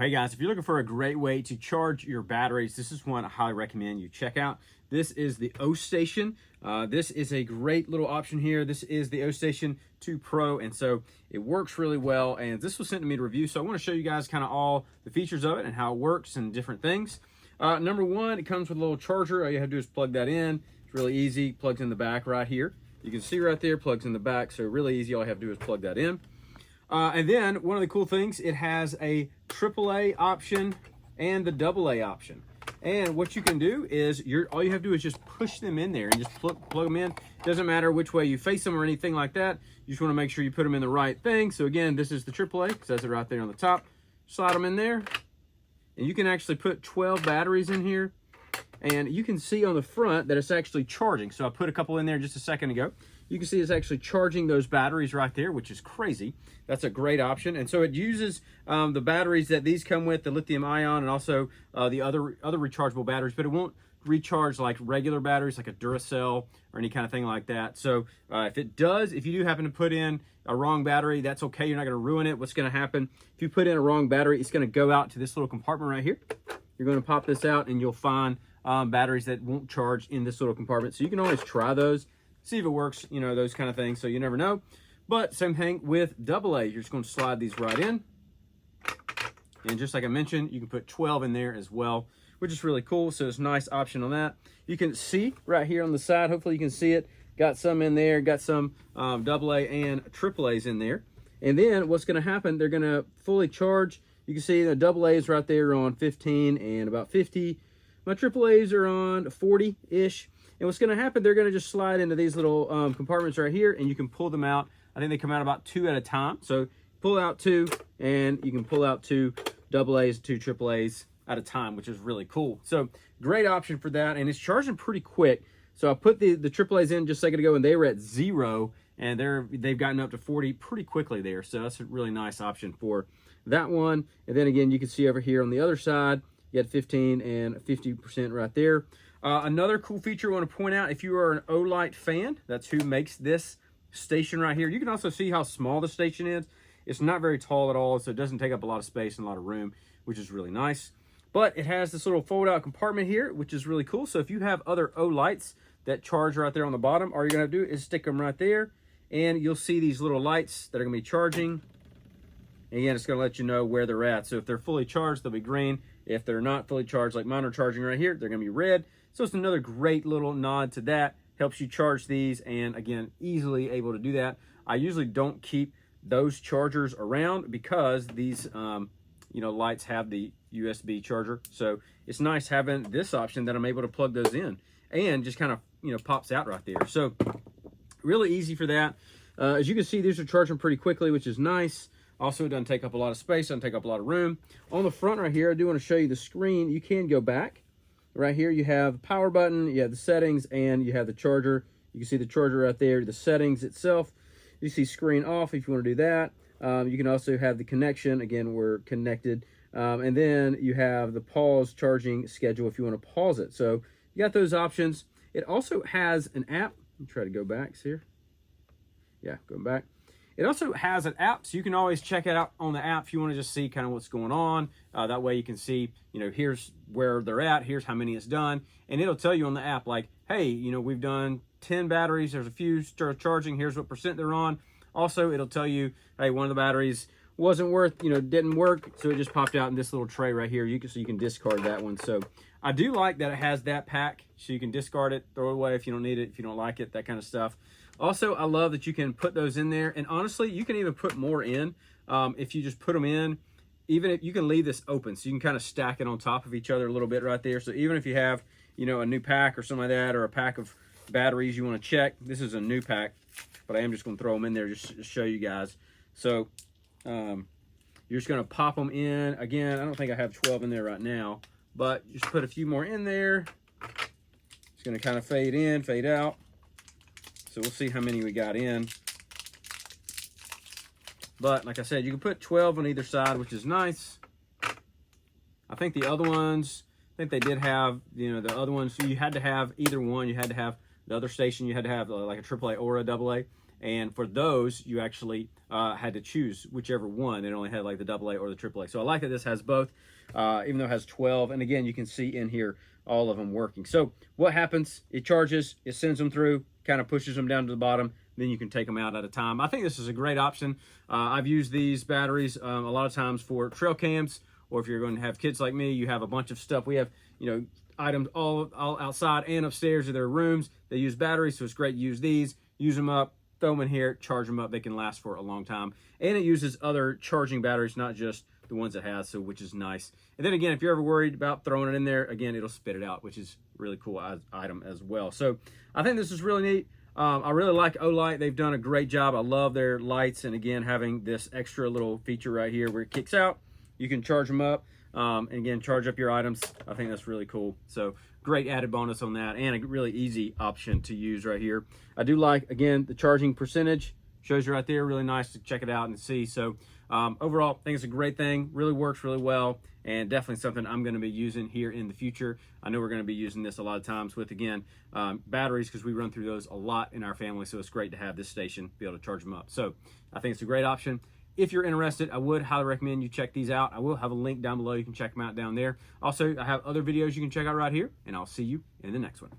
Hey guys, if you're looking for a great way to charge your batteries, this is one I highly recommend you check out. This is the OStation. This is a great little option here. This is the OStation 2 Pro, and so it works really well. And this was sent to me to review, so I want to show you guys kind of all the features of it and how it works and different things. Number one, it comes with a little charger. All you have to do is plug that in. It's really easy. Plugs in the back right here. You can see right there, plugs in the back, so really easy. All you have to do is plug that in. And then one of the cool things, it has a AAA option and the AA option. And what you can do is all you have to do is just push them in there and just plug them in. Doesn't matter which way you face them or anything like that. You just want to make sure you put them in the right thing. So again, this is the AAA, it says it right there on the top. Slide them in there, and you can actually put 12 batteries in here. And you can see on the front that it's actually charging. So I put a couple in there just a second ago. You can see it's actually charging those batteries right there, which is crazy. That's a great option. And so it uses the batteries that these come with, the lithium ion and also the other rechargeable batteries, but it won't recharge like regular batteries like a Duracell or any kind of thing like that. So if it does, if you do happen to put in a wrong battery, that's okay. You're not going to ruin it. What's going to happen if you put in a wrong battery, it's going to go out to this little compartment right here. You're going to pop this out and you'll find batteries that won't charge in this little compartment. So you can always try those, see if it works, you know, those kind of things. So you never know. But same thing with AA. You're just going to slide these right in. And just like I mentioned, you can put 12 in there as well, which is really cool. So it's a nice option on that. You can see right here on the side, hopefully you can see it. Got some in there, got some AA and AAAs in there. And then what's going to happen, they're going to fully charge. You can see the AA is right there on 15 and about 50. My AAAs are on 40-ish. And what's going to happen, they're going to just slide into these little compartments right here, and you can pull them out. I think they come out about 2 at a time. So pull out 2, and you can pull out 2 AA's, 2 AAAs at a time, which is really cool. So great option for that, and it's charging pretty quick. So I put the AAAs in just a second ago, and they were at 0, and they've gotten up to 40 pretty quickly there. So that's a really nice option for that one. And then again, you can see over here on the other side, you got 15 and 50% right there. Another cool feature I want to point out, if you are an Olight fan, that's who makes this station right here. You can also see how small the station is. It's not very tall at all, so it doesn't take up a lot of space and a lot of room, which is really nice. But it has this little fold-out compartment here, which is really cool. So if you have other Olights that charge right there on the bottom, all you're going to do is stick them right there, and you'll see these little lights that are going to be charging. Again, it's going to let you know where they're at. So if they're fully charged, they'll be green. If they're not fully charged, like mine are charging right here, they're going to be red. So it's another great little nod to that. Helps you charge these, and again, easily able to do that. I usually don't keep those chargers around because these lights have the USB charger. So it's nice having this option that I'm able to plug those in and just kind of pops out right there. So really easy for that. As you can see, these are charging pretty quickly, which is nice. Also, it doesn't take up a lot of space, doesn't take up a lot of room. On the front right here, I do want to show you the screen. You can go back. Right here, you have the power button, you have the settings, and you have the charger. You can see the charger right there, the settings itself. You see screen off if you want to do that. You can also have the connection. Again, we're connected. And then you have the pause charging schedule if you want to pause it. So you got those options. It also has an app. Let me try to go back here. Yeah, going back. It also has an app, so you can always check it out on the app if you want to just see kind of what's going on. That way you can see, here's where they're at, here's how many it's done, and it'll tell you on the app, like, hey, we've done 10 batteries, there's a few start charging, here's what percent they're on. Also, it'll tell you, hey, one of the batteries wasn't didn't work, so it just popped out in this little tray right here. So you can discard that one. So I do like that it has that pack, so you can discard it, throw it away if you don't need it, if you don't like it, that kind of stuff. Also, I love that you can put those in there, and honestly, you can even put more in if you just put them in. Even if you can leave this open, so you can kind of stack it on top of each other a little bit right there. So even if you have, a new pack or something like that, or a pack of batteries you want to check, this is a new pack, but I am just going to throw them in there just to show you guys. So you're just going to pop them in. Again, I don't think I have 12 in there right now, but just put a few more in there. It's going to kind of fade in, fade out. So we'll see how many we got in. But like I said, you can put 12 on either side, which is nice. I think the other ones, they did have, the other ones, so you had to have either one. You had to have the other station, you had to have like a AAA or a AA. And for those, you actually had to choose whichever one. It only had like the AA or the AAA. So I like that this has both, even though it has 12. And again, you can see in here all of them working. So what happens? It charges, it sends them through, kind of pushes them down to the bottom. Then you can take them out at a time. I think this is a great option. I've used these batteries a lot of times for trail cams, or if you're going to have kids like me, you have a bunch of stuff. We have, you know, items all outside and upstairs of their rooms. They use batteries, so it's great to use these, use them up, throw them in here, charge them up. They can last for a long time. And it uses other charging batteries, not just the ones it has, so which is nice. And then again, if you're ever worried about throwing it in there, again, it'll spit it out, which is really cool item as well. So I think this is really neat. I really like Olight. They've done a great job. I love their lights. And again, having this extra little feature right here where it kicks out, you can charge them up. And again, charge up your items. I think that's really cool. So great added bonus on that, and a really easy option to use right here. I do like, again, the charging percentage. Shows you right there. Really nice to check it out and see. So overall, I think it's a great thing. Really works really well, and definitely something I'm going to be using here in the future. I know we're going to be using this a lot of times with, again, batteries, because we run through those a lot in our family. So it's great to have this station, be able to charge them up. So I think it's a great option. If you're interested, I would highly recommend you check these out. I will have a link down below. You can check them out down there. Also, I have other videos you can check out right here, and I'll see you in the next one.